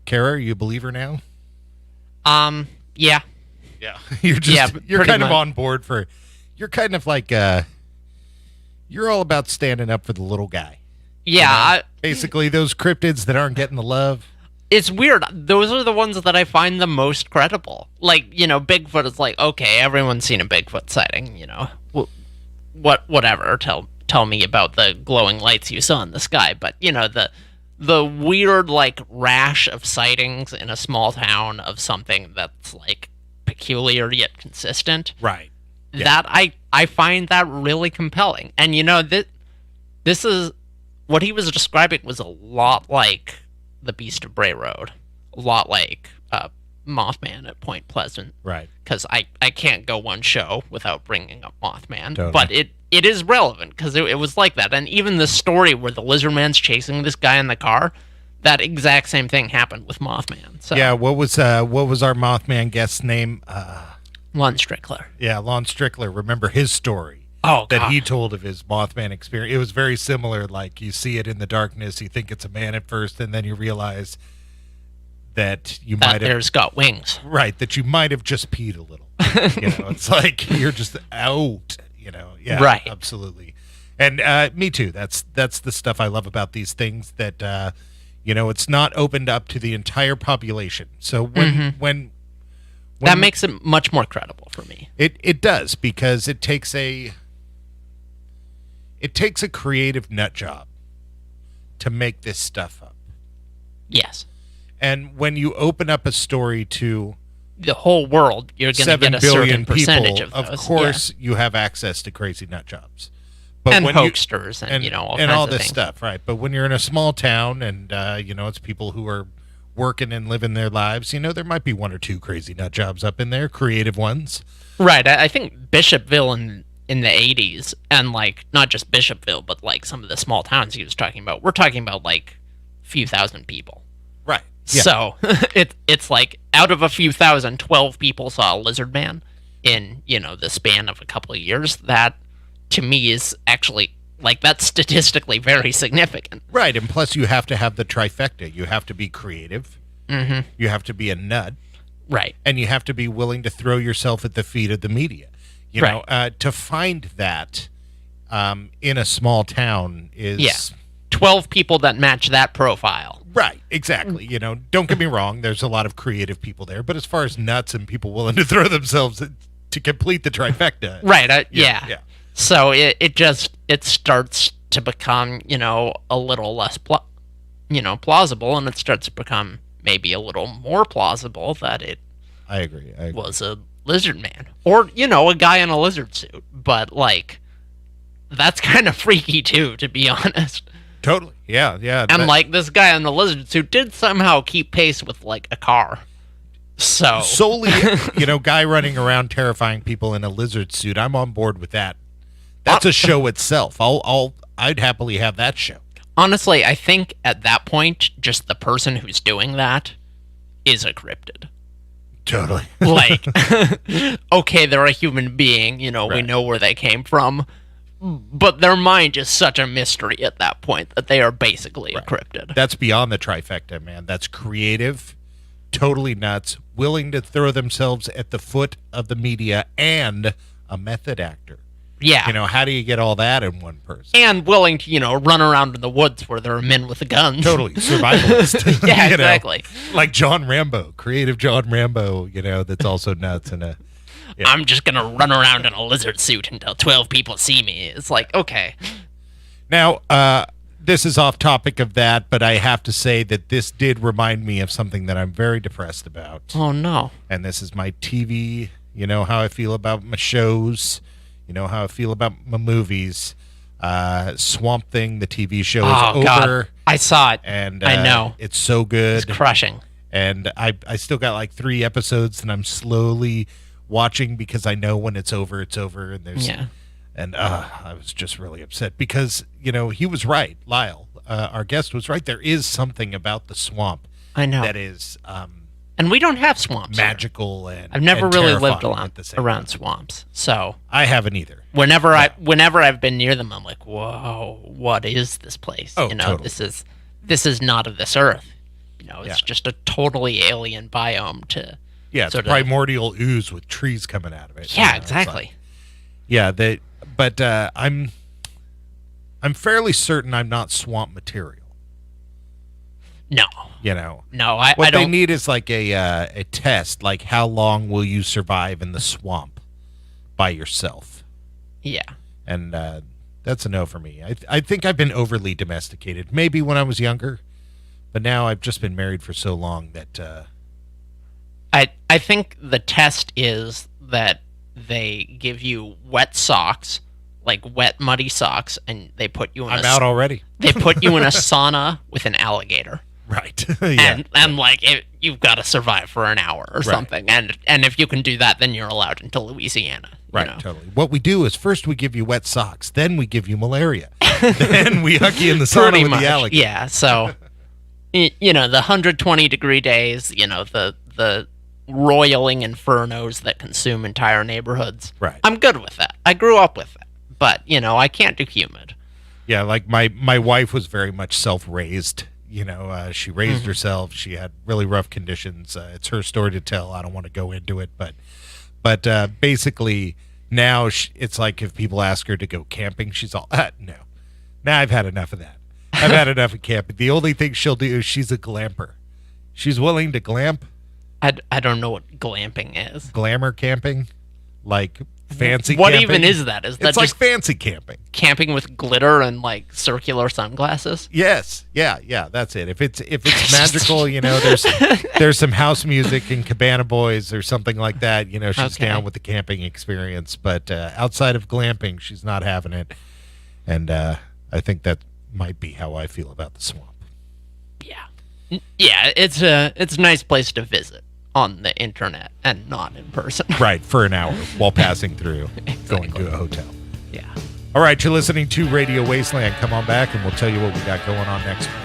Kara, are you a believer now? Yeah. Yeah. You're kind of on board for, you're kind of like, you're all about standing up for the little guy. Yeah. You know? Basically, those cryptids that aren't getting the love. It's weird. Those are the ones that I find the most credible. Like, Bigfoot is like, okay, everyone's seen a Bigfoot sighting, whatever. Tell me about the glowing lights you saw in the sky. But, the weird, like, rash of sightings in a small town of something that's, like, peculiar yet consistent. Right. Yeah. That I find that really compelling. And, this is what he was describing was a lot like the Beast of Bray Road, a lot like Mothman at Point Pleasant. Right. Because I can't go one show without bringing up Mothman. Totally. But it is relevant because it was like that. And even the story where the lizardman's chasing this guy in the car, that exact same thing happened with Mothman. So. Yeah, what was our Mothman guest's name? Lon Strickler. Yeah, Lon Strickler. Remember his story? Oh, God. That he told of his Mothman experience. It was very similar. Like, you see it in the darkness, you think it's a man at first, and then you realize that you might have... there's got wings. Right, that you might have just peed a little. It's like you're just out, Yeah, right. Absolutely. And me too. That's the stuff I love about these things, that, it's not opened up to the entire population. So when that makes it much more credible for me. It does, because it takes a creative nut job to make this stuff up. Yes. And when you open up a story to the whole world, you're going to get a certain percentage of those. Of course, you have access to crazy nut jobs. But and hoaxsters and all kinds of this things. stuff, right? But when you're in a small town and, it's people who are working and living their lives, there might be one or two crazy nut jobs up in there, creative ones. Right. I think Bishopville in the 80s, and, like, not just Bishopville, but, like, some of the small towns he was talking about, we're talking about, like, a few thousand people. Right. Yeah. So, it's like, out of a few thousand, 12 people saw a lizardman in, the span of a couple of years. That, to me, is actually, like, that's statistically very significant. Right, and plus you have to have the trifecta. You have to be creative. Mm-hmm. You have to be a nut. Right. And you have to be willing to throw yourself at the feet of the media. To find that in a small town is... Yeah. 12 people that match that profile. Right, exactly. Don't get me wrong, there's a lot of creative people there, but as far as nuts and people willing to throw themselves to complete the trifecta... Right, yeah. So it starts to become, a little less plausible, and it starts to become maybe a little more plausible that it... I agree. Was a lizard man, or a guy in a lizard suit. But, like, that's kind of freaky too, to be honest. Totally. Yeah. And like, this guy in the lizard suit did somehow keep pace with, like, a car. So solely, guy running around terrifying people in a lizard suit. I'm on board with that. That's a show itself. I'd happily have that show. Honestly, I think at that point, just the person who's doing that is a cryptid. Totally. Like, okay, they're a human being, Right. We know where they came from, but their mind is such a mystery at that point that they are basically a cryptid. That's beyond the trifecta, man. That's creative, totally nuts, willing to throw themselves at the foot of the media, and a method actor. Yeah. How do you get all that in one person? And willing to, run around in the woods where there are men with guns. Totally. Survivalist. Yeah, exactly. Like John Rambo, creative John Rambo, that's also nuts. And I'm just going to run around in a lizard suit until 12 people see me. It's like, okay. Now, this is off topic of that, but I have to say that this did remind me of something that I'm very depressed about. Oh, no. And this is my TV, how I feel about my shows. How I feel about my movies. Swamp Thing, the TV show, is over. God. I saw it. And I know. It's so good. It's crushing. And I still got like 3 episodes, and I'm slowly watching because I know when it's over, it's over. And there's and I was just really upset because, he was right. Lyle, our guest, was right. There is something about the swamp. I know. That is... and we don't have swamps. Magical here. and I've never really lived around swamps, so I haven't either. Whenever I've been near them, I'm like, whoa, what is this place? Oh, totally. This is not of this earth. It's just a totally alien biome to. Yeah, it's a primordial ooze with trees coming out of it. Yeah, exactly. But I'm fairly certain I'm not swamp material. No. No, I what don't. they need is like a test, like how long will you survive in the swamp by yourself? Yeah. And that's a no for me. I think I've been overly domesticated. Maybe when I was younger, but now I've just been married for so long that. I think the test is that they give you wet socks, like wet muddy socks, and they put you in. I'm out already. They put you in a sauna with an alligator. Right. Yeah. And like you've got to survive for an hour or something. And if you can do that, then you're allowed into Louisiana. Right, totally. What we do is first we give you wet socks, then we give you malaria, then we huck you in the sauna with the alligator. Yeah, so, the 120-degree days, the roiling infernos that consume entire neighborhoods. Right. I'm good with that. I grew up with it. But, I can't do humid. Yeah, like my wife was very much self-raised. She raised herself. She had really rough conditions. It's her story to tell. I don't want to go into it, but basically now it's like if people ask her to go camping, she's all, no. Now I've had enough of that. I've had enough of camping. The only thing she'll do is she's a glamper. She's willing to glamp. I don't know what glamping is. Glamour camping? Like fancy what camping? What even is that? Is that it's just like fancy camping. Camping with glitter and like circular sunglasses? Yes. Yeah, that's it. If it's magical, there's some house music and Cabana Boys or something like that, she's down with the camping experience, but outside of glamping, she's not having it. And I think that might be how I feel about the swamp. Yeah. Yeah, it's a nice place to visit on the internet and not in person. Right, for an hour while passing through, going to a hotel. Yeah. All right, you're listening to Radio Wasteland. Come on back and we'll tell you what we got going on next week.